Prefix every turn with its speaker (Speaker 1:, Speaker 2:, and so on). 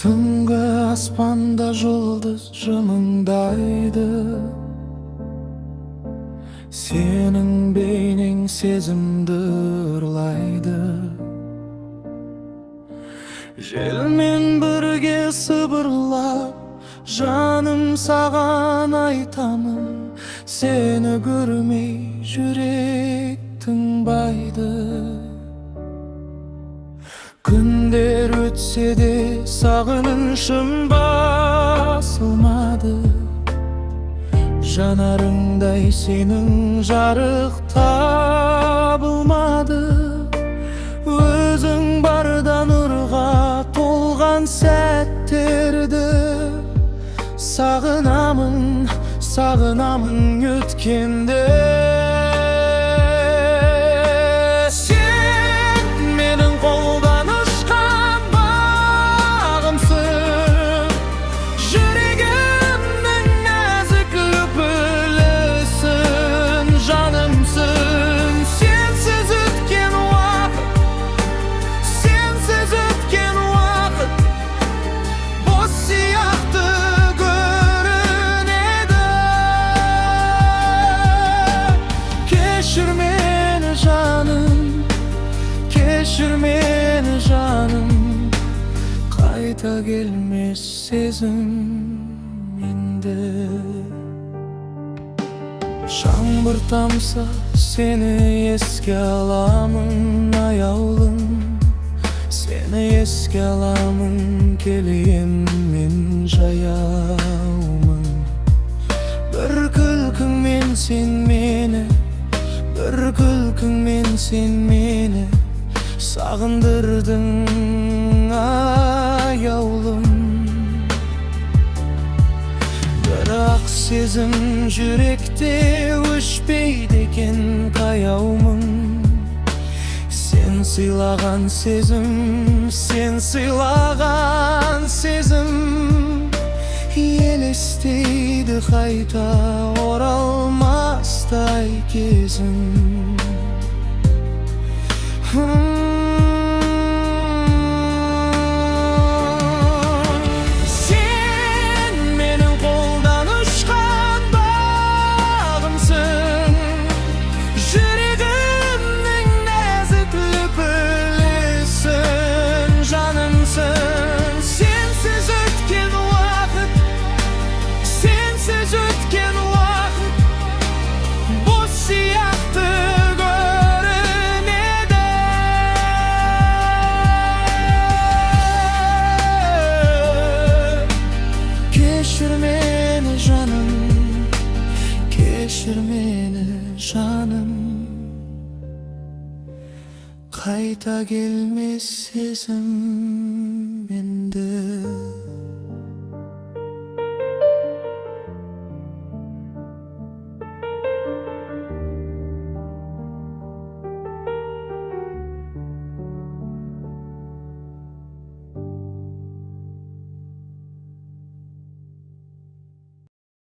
Speaker 1: Түнгі аспанда жұлдыз жымыңдайды, сенің бейнең сезімді ұрлайды. Желмен бірге сыбырлап, жаным саған айтамын, сені көрмей жүрек тынбайды. Күндер өтсе де сағынышым басылмады, жанарыңдай сенің жарық табылмады. Өзің барда нұрға толған сәттерді сағынамын, сағынамын өткенде. Кешір мені жаным, қайта келмес сезім енді. Жаңбыр тамса сені еске аламын, аяулым, сені еске аламын, келем мен жаяумын. Bir күлкіңмен сен мені, bir күлкіңмен сен мені сағындырдың, аяулым. Бірақ сезім жүректе өшпейді екен, қаяумын. Сен сыйлаған сезім, сен сыйлаған сезім елестейді қайта оралмастай кезім. Кешір мені жаным, кешір мені жаным, қайта келмес сезім.